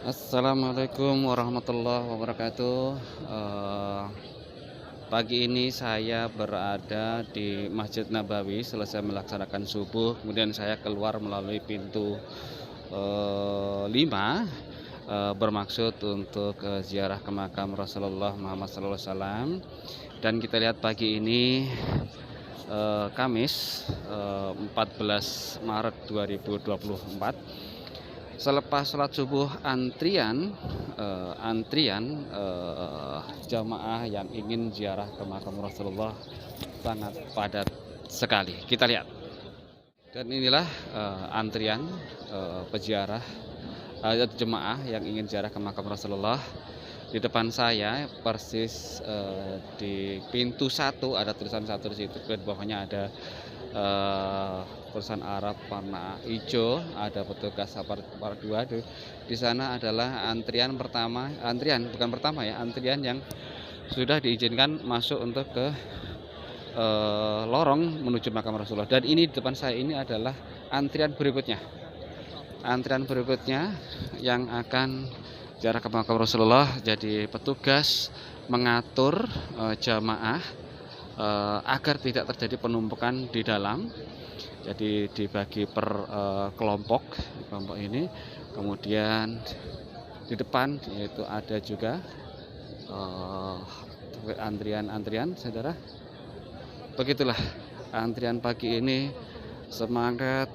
Assalamualaikum warahmatullahi wabarakatuh. Pagi ini saya berada di Masjid Nabawi selesai melaksanakan subuh, kemudian saya keluar melalui pintu 5, bermaksud untuk ziarah ke makam Rasulullah Muhammad SAW. Dan kita lihat pagi ini Kamis 14 Maret 2024. Selepas sholat subuh jamaah yang ingin ziarah ke makam Rasulullah sangat padat sekali. Kita lihat. Dan inilah antrian peziarah jemaah yang ingin ziarah ke makam Rasulullah. Di depan saya persis di pintu 1 ada tulisan 1 di situ. Di bawahnya ada tulisan Arab warna hijau, ada petugas aparat 2. Di sana adalah antrian yang sudah diizinkan masuk untuk ke lorong menuju makam Rasulullah. Dan ini di depan saya ini adalah antrian berikutnya yang akan jarak ke makam Rasulullah. Jadi petugas mengatur jamaah agar tidak terjadi penumpukan di dalam. Jadi dibagi per kelompok ini. Kemudian di depan yaitu ada juga antrian saudara. Begitulah antrian pagi ini, semangat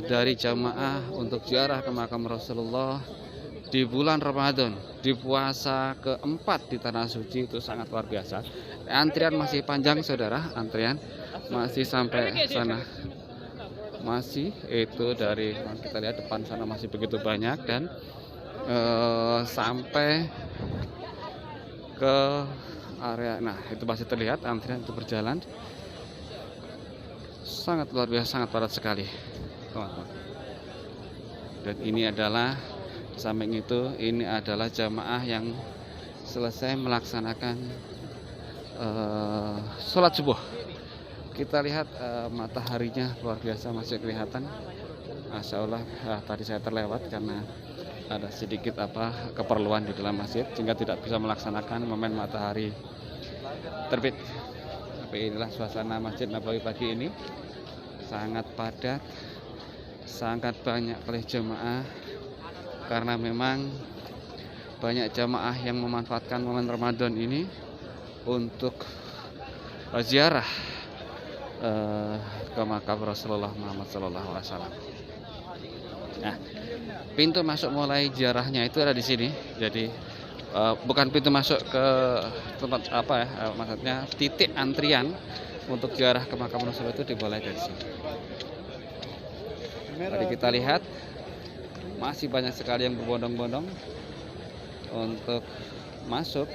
dari jamaah untuk ziarah ke makam Rasulullah di bulan Ramadan, di puasa keempat di Tanah Suci. Itu sangat luar biasa. Antrian masih panjang saudara, antrian masih sampai sana, masih itu dari kita lihat depan sana masih begitu banyak, dan sampai ke area, nah itu masih terlihat antrian itu berjalan sangat luar biasa, sangat padat sekali teman-teman. Dan ini adalah samping itu, ini adalah jamaah yang selesai melaksanakan sholat subuh. Kita lihat mataharinya luar biasa masih kelihatan. Masya Allah, tadi saya terlewat karena ada sedikit keperluan di dalam masjid sehingga tidak bisa melaksanakan momen matahari terbit. Tapi inilah suasana Masjid Nabawi pagi ini, sangat padat, sangat banyak oleh jemaah karena memang banyak jamaah yang memanfaatkan momen Ramadan ini untuk ziarah ke makam Rasulullah Muhammad SAW. Nah, pintu masuk mulai ziarahnya itu ada di sini. Jadi bukan pintu masuk ke tempat maksudnya titik antrian untuk ziarah ke makam Rasulullah itu dimulai dari sini. Tadi kita lihat masih banyak sekali yang berbondong-bondong untuk masuk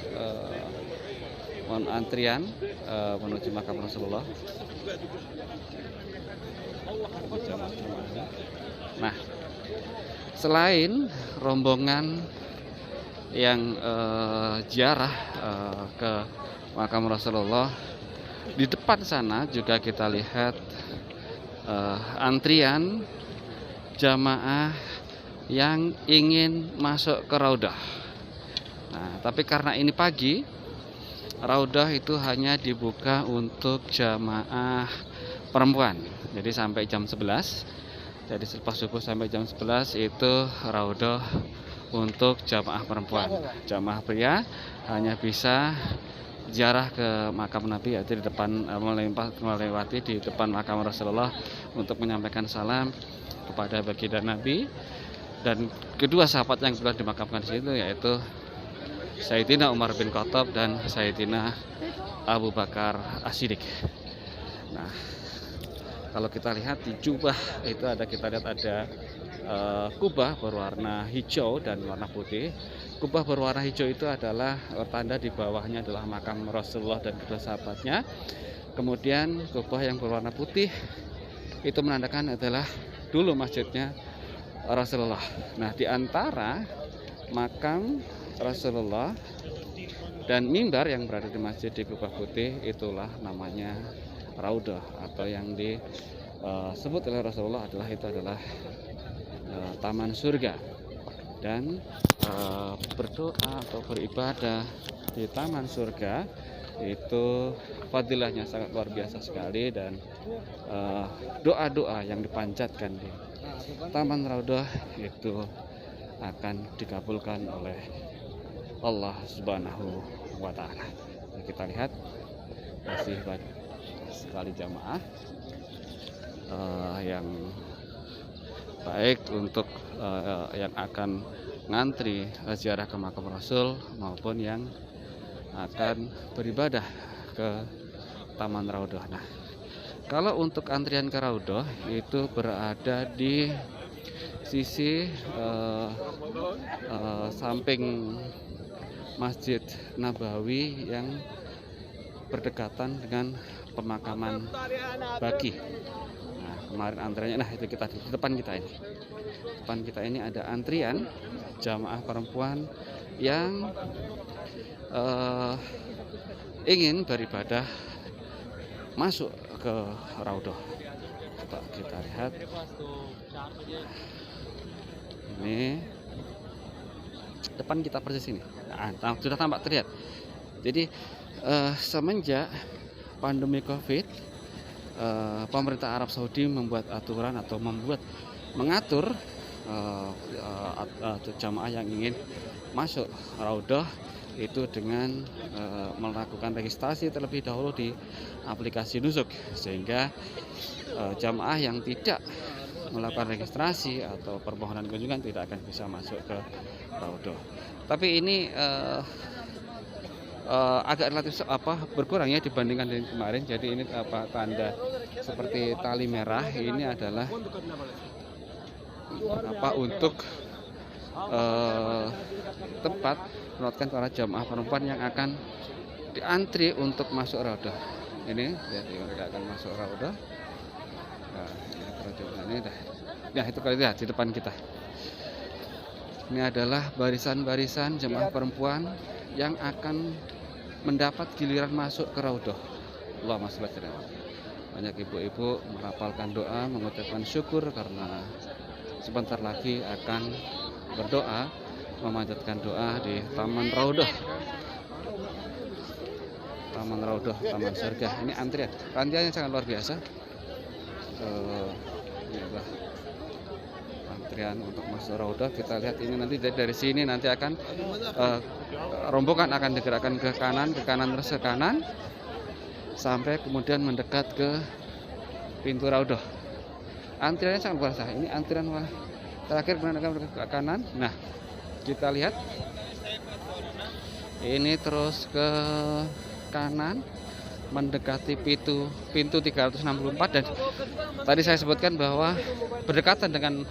antrian menuju makam Rasulullah. Nah, selain rombongan yang ziarah ke makam Rasulullah, di depan sana juga kita lihat antrian jamaah yang ingin masuk ke Raudah. Nah, tapi karena ini pagi, Raudah itu hanya dibuka untuk jamaah perempuan. Jadi sampai jam 11. Jadi selepas subuh sampai jam 11 itu Raudah untuk jamaah perempuan. Jamaah pria hanya bisa ziarah ke makam Nabi, yaitu di depan, melewati di depan makam Rasulullah untuk menyampaikan salam kepada baginda Nabi dan kedua sahabat yang telah dimakamkan di situ, yaitu Sayyidina Umar bin Khattab dan Sayyidina Abu Bakar As-Siddiq. Nah, kalau kita lihat di jubah itu kita lihat ada kubah berwarna hijau dan warna putih. Kubah berwarna hijau itu adalah tanda di bawahnya adalah makam Rasulullah dan kedua sahabatnya. Kemudian kubah yang berwarna putih itu menandakan adalah dulu masjidnya Rasulullah. Nah, di antara makam Rasulullah dan mimbar yang berada di masjid di kubah putih itulah namanya Raudah, atau yang disebut oleh Rasulullah adalah taman surga. dan berdoa atau beribadah di taman surga itu fadilahnya sangat luar biasa sekali, dan doa-doa yang dipanjatkan di Taman Raudhah itu akan dikabulkan oleh Allah Subhanahu wa Ta'ala. Kita lihat masih banyak sekali jamaah yang baik untuk yang akan ngantri ziarah ke makam Rasul maupun yang akan beribadah ke Taman Raudhah. Nah, kalau untuk antrian ke Raudhah itu berada di sisi samping Masjid Nabawi yang berdekatan dengan pemakaman Baqi. Nah, kemarin antriannya, nah itu kita di depan kita ini. Depan kita ini ada antrian jamaah perempuan yang ingin beribadah masuk ke Raudhah. Coba kita lihat. Ini depan kita persis ini. Nah, sudah tampak terlihat. Jadi semenjak pandemi Covid, pemerintah Arab Saudi membuat aturan atau mengatur jamaah yang ingin masuk Raudhah itu dengan melakukan registrasi terlebih dahulu di aplikasi Nusuk, sehingga jamaah yang tidak melakukan registrasi atau permohonan kunjungan tidak akan bisa masuk ke Raudhah. Tapi ini agak relatif berkurang ya dibandingkan dengan kemarin. Jadi ini tanda seperti tali merah ini adalah untuk tempat menempatkan para jamaah perempuan yang akan diantri untuk masuk Raudhah. Ini dia akan masuk Raudhah. Nah, itu kali lihat di depan kita. Ini adalah barisan-barisan jamaah perempuan yang akan mendapat giliran masuk ke Raudhah. Allahumma sholli ala Muhammad. Banyak ibu-ibu merapalkan doa, mengucapkan syukur karena sebentar lagi akan berdoa, memanjatkan doa di Taman Raudhah. Taman Raudhah, Taman Surga. Ini antriannya sangat luar biasa. Ini adalah antrian untuk masuk Raudhah. Kita lihat ini nanti dari sini nanti akan rombongan akan digerakkan ke kanan terus ke kanan sampai kemudian mendekat ke pintu Raudhah. Antriannya sangat luar biasa. Ini antrian terakhir kemudian ke kanan. Nah, kita lihat ini terus ke kanan mendekati pintu 364, dan tadi saya sebutkan bahwa berdekatan dengan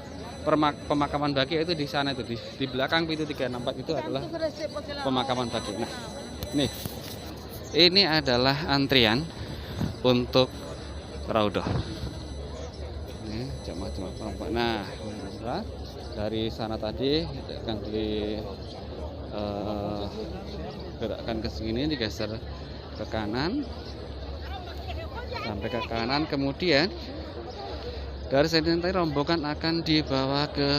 pemakaman Baqi itu di sana, itu di belakang pintu 364 itu adalah pemakaman Baqi. Nah, ini adalah antrian untuk Raudhah. Ini jamaah perempuan. Nah, dari sana tadi akan digerakkan ke sini, digeser ke kanan sampai ke kanan, kemudian dari sini nanti rombongan akan dibawa ke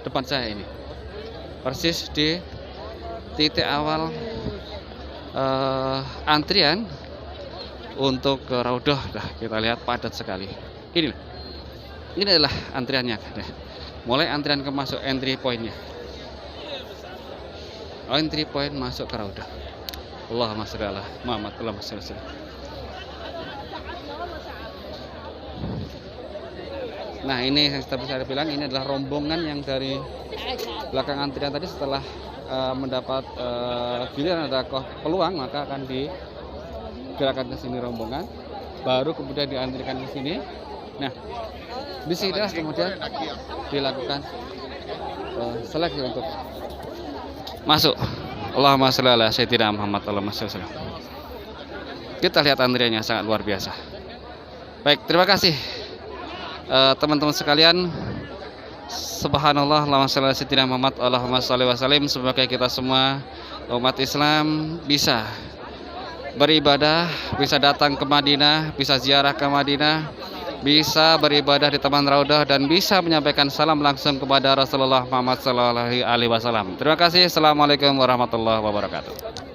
depan saya ini, persis di titik awal antrian untuk ke Raudhah. Nah, kita lihat padat sekali. Ini adalah antriannya. Mulai antrian ke masuk entry pointnya. Entry point masuk ke Raudhah. Allahumma sholli ala Muhammad. Allahumma sholli ala. Nah, ini yang saya bilang, ini adalah rombongan yang dari belakang antrian tadi. Setelah mendapat giliran ada peluang, maka akan digerakkan ke sini rombongan, baru kemudian diantrikan ke sini. Nah, di sini kemudian dilakukan seleksi untuk masuk. Allahumma sholli ala sayyidina Muhammad. Allahumma sholli ala. Kita lihat antriannya sangat luar biasa. Baik, terima kasih teman-teman sekalian. Subhanallah, Allahumma sholli ala sayyidina Muhammad. Allahumma sholli wa sallim. Semoga kita semua umat Islam bisa beribadah, bisa datang ke Madinah, bisa ziarah ke Madinah bisa beribadah di taman Raudah dan bisa menyampaikan salam langsung kepada Rasulullah Muhammad SAW. Terima kasih. Assalamualaikum warahmatullahi wabarakatuh.